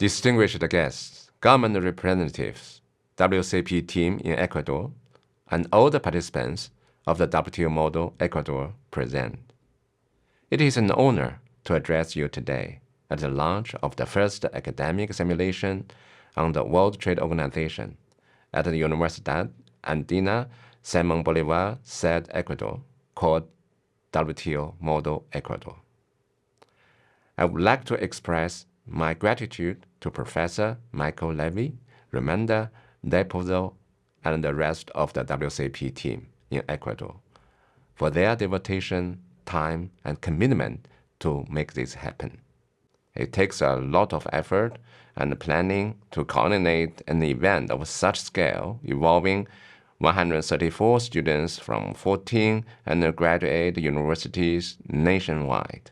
Distinguished guests, government representatives, WCP team in Ecuador, and all the participants of the WTO Model Ecuador present. It is an honor to address you today at the launch of the first academic simulation on the World Trade Organization at the Universidad Andina Simón Bolívar said Ecuador, called WTO Model Ecuador. I would like to express my gratitude to Professor Michael Levy, Ramanda Depozo, and the rest of the WCP team in Ecuador for their devotion, time, and commitment to make this happen. It takes a lot of effort and planning to coordinate an event of such scale involving 134 students from 14 undergraduate universities nationwide.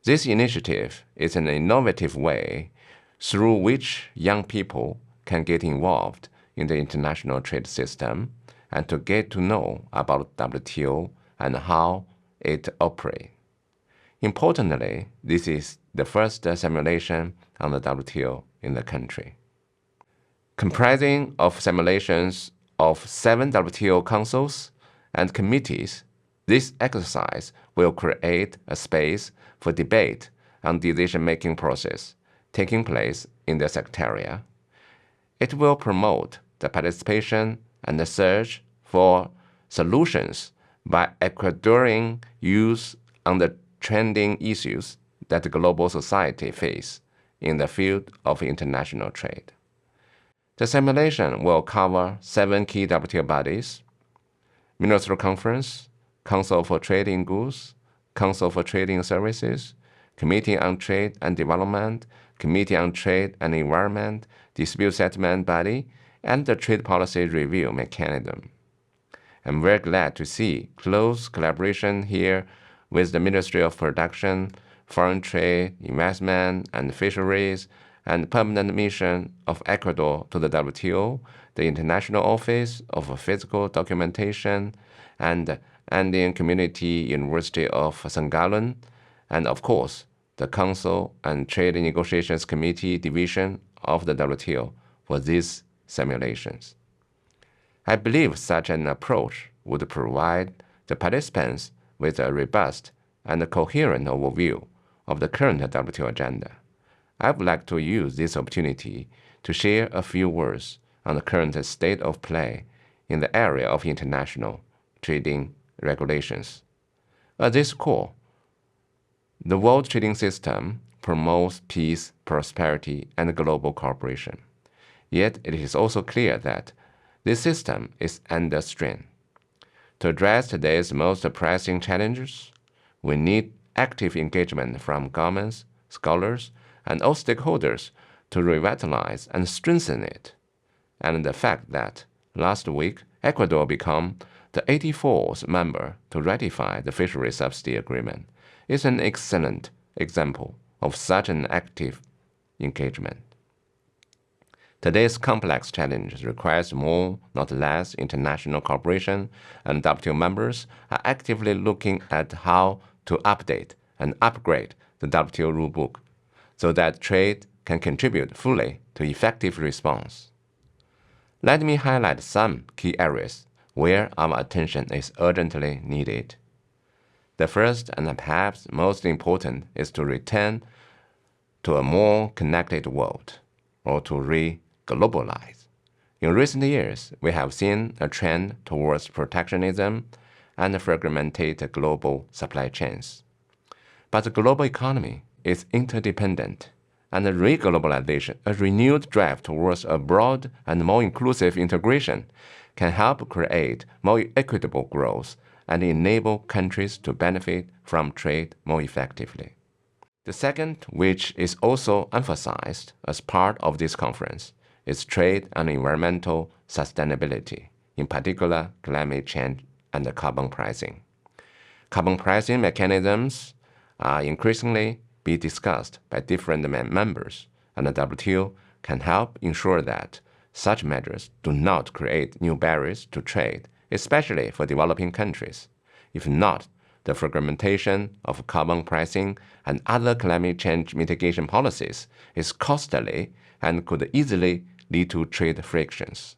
This initiative is an innovative way through which young people can get involved in the international trade system and to get to know about WTO and how it operates. Importantly, this is the first simulation on the WTO in the country. Comprising of simulations of 7 WTO councils and committees, this exercise will create a space for debate on decision-making process taking place in the Secretariat. It will promote the participation and the search for solutions by Ecuadorian youth on the trending issues that the global society face in the field of international trade. The simulation will cover 7 key WTO bodies: Ministerial Conference, Council for Trade in Goods, Council for Trade in Services, Committee on Trade and Development, Committee on Trade and Environment, Dispute Settlement Body, and the Trade Policy Review Mechanism. I'm very glad to see close collaboration here with the Ministry of Production, Foreign Trade, Investment, and Fisheries, and Permanent Mission of Ecuador to the WTO, the International Office of Physical Documentation, and Andean Community University of St. Gallen, and of course, the Council and Trade Negotiations Committee Division of the WTO for these simulations. I believe such an approach would provide the participants with a robust and coherent overview of the current WTO agenda. I would like to use this opportunity to share a few words on the current state of play in the area of international trading regulations. At this core, the world trading system promotes peace, prosperity, and global cooperation. Yet it is also clear that this system is under strain. To address today's most pressing challenges, we need active engagement from governments, scholars, and all stakeholders to revitalize and strengthen it. And the fact that last week Ecuador became the 84th member to ratify the Fisheries Subsidy Agreement is an excellent example of such an active engagement. Today's complex challenge requires more, not less, international cooperation, and WTO members are actively looking at how to update and upgrade the WTO rulebook so that trade can contribute fully to effective response. Let me highlight some key areas where our attention is urgently needed. The first and perhaps most important is to return to a more connected world, or to re-globalize. In recent years, we have seen a trend towards protectionism and fragmented global supply chains. But the global economy is interdependent, and re-globalization, a renewed drive towards a broad and more inclusive integration, can help create more equitable growth and enable countries to benefit from trade more effectively. The second, which is also emphasized as part of this conference, is trade and environmental sustainability, in particular climate change and carbon pricing. Carbon pricing mechanisms are increasingly being discussed by different members, and the WTO can help ensure that such measures do not create new barriers to trade, especially for developing countries. If not, the fragmentation of carbon pricing and other climate change mitigation policies is costly and could easily lead to trade frictions.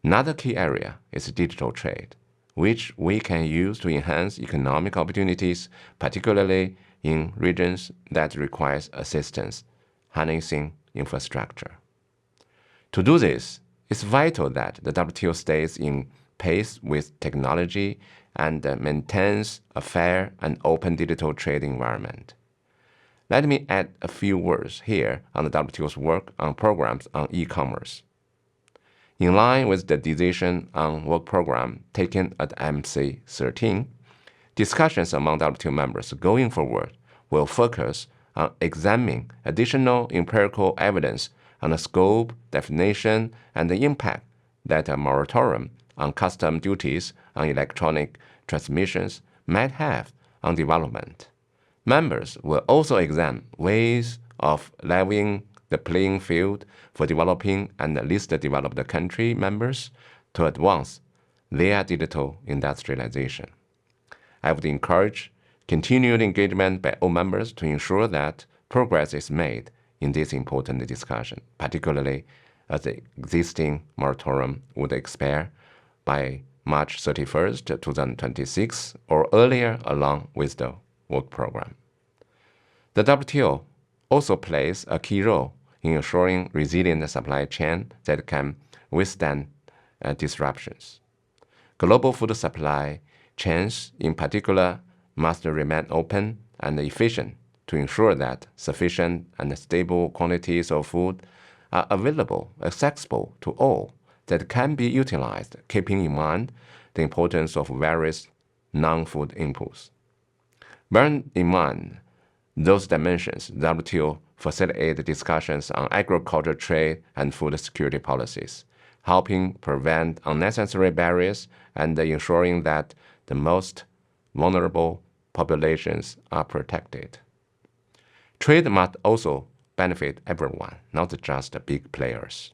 Another key area is digital trade, which we can use to enhance economic opportunities, particularly in regions that require assistance harnessing infrastructure. To do this, it's vital that the WTO stays in pace with technology and maintains a fair and open digital trade environment. Let me add a few words here on the WTO's work on programs on e-commerce. In line with the decision on work program taken at OMC 13, discussions among WTO members going forward will focus on examining additional empirical evidence on the scope, definition, and the impact that a moratorium on custom duties on electronic transmissions might have on development. Members will also examine ways of leveling the playing field for developing and least developed country members to advance their digital industrialization. I would encourage continued engagement by all members to ensure that progress is made in this important discussion, particularly as the existing moratorium would expire by March 31st, 2026, or earlier along with the work program. The WTO also plays a key role in ensuring resilient supply chain that can withstand disruptions. Global food supply chains, in particular, must remain open and efficient to ensure that sufficient and stable quantities of food are available, accessible to all, that can be utilized, keeping in mind the importance of various non-food inputs. Bearing in mind those dimensions, WTO facilitate discussions on agriculture trade and food security policies, helping prevent unnecessary barriers and ensuring that the most vulnerable populations are protected. Trade must also benefit everyone, not just the big players.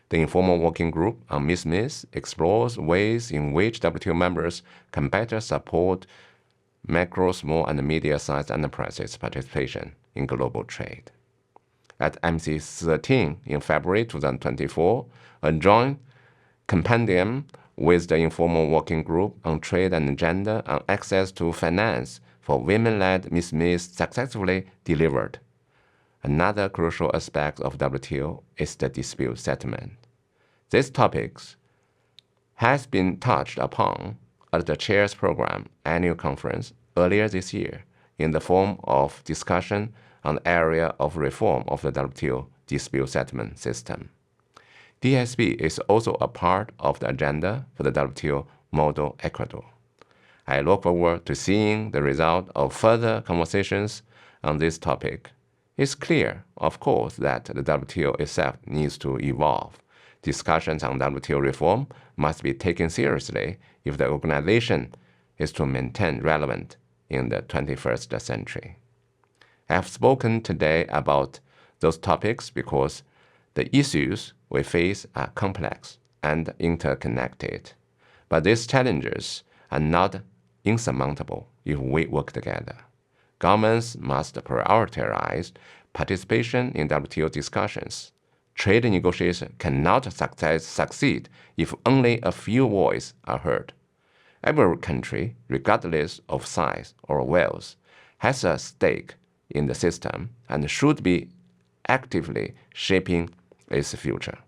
The informal working group on MIS explores ways in which WTO members can better support macro, small, and medium-sized enterprises' participation in global trade. At MC 13 in February 2024, a joint compendium with the informal working group on trade and gender on access to finance for women-led MIS successfully delivered. Another crucial aspect of WTO is the dispute settlement. This topic has been touched upon at the Chairs Program annual conference earlier this year in the form of discussion on the area of reform of the WTO dispute settlement system. DSP is also a part of the agenda for the WTO Model Ecuador. I look forward to seeing the result of further conversations on this topic. It's clear, of course, that the WTO itself needs to evolve. Discussions on WTO reform must be taken seriously if the organization is to maintain relevance in the 21st century. I have spoken today about those topics because the issues we face are complex and interconnected. But these challenges are not insurmountable if we work together. Governments must prioritize participation in WTO discussions. Trade negotiations cannot succeed if only a few voices are heard. Every country, regardless of size or wealth, has a stake in the system and should be actively shaping its future.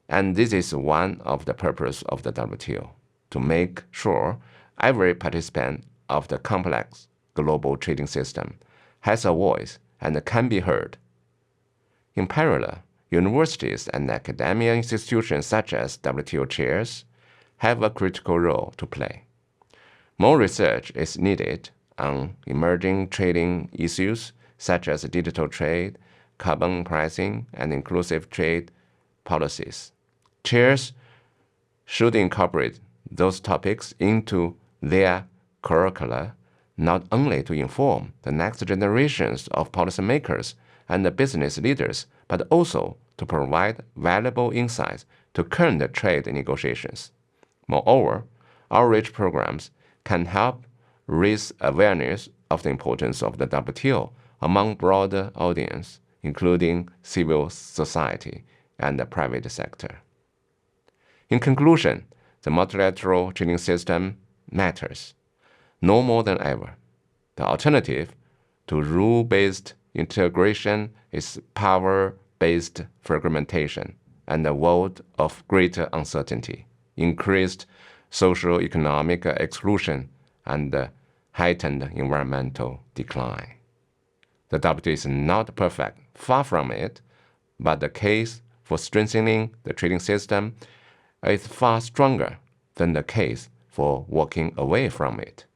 And this is one of the purposes of the WTO, to make sure every participant of the complex global trading system has a voice and can be heard. In parallel, universities and academia institutions such as WTO chairs have a critical role to play. More research is needed on emerging trading issues such as digital trade, carbon pricing, and inclusive trade policies. Chairs should incorporate those topics into their curricula, not only to inform the next generations of policymakers and the business leaders, but also to provide valuable insights to current trade negotiations. Moreover, outreach programs can help raise awareness of the importance of the WTO among broader audience, including civil society and the private sector. In conclusion, the multilateral trading system matters no more than ever. The alternative to rule-based integration is power-based fragmentation and a world of greater uncertainty, increased socio-economic exclusion, and heightened environmental decline. The WTO is not perfect, far from it, but the case for strengthening the trading system is far stronger than the case for walking away from it.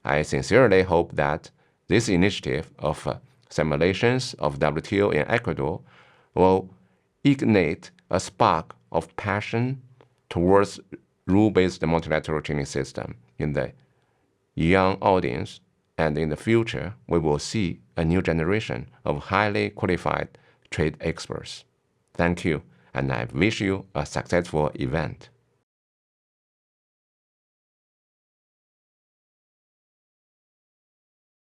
I sincerely hope that this initiative of simulations of WTO in Ecuador will ignite a spark of passion towards rule-based multilateral trading system in the young audience, and in the future, we will see a new generation of highly qualified trade experts. Thank you, and I wish you a successful event.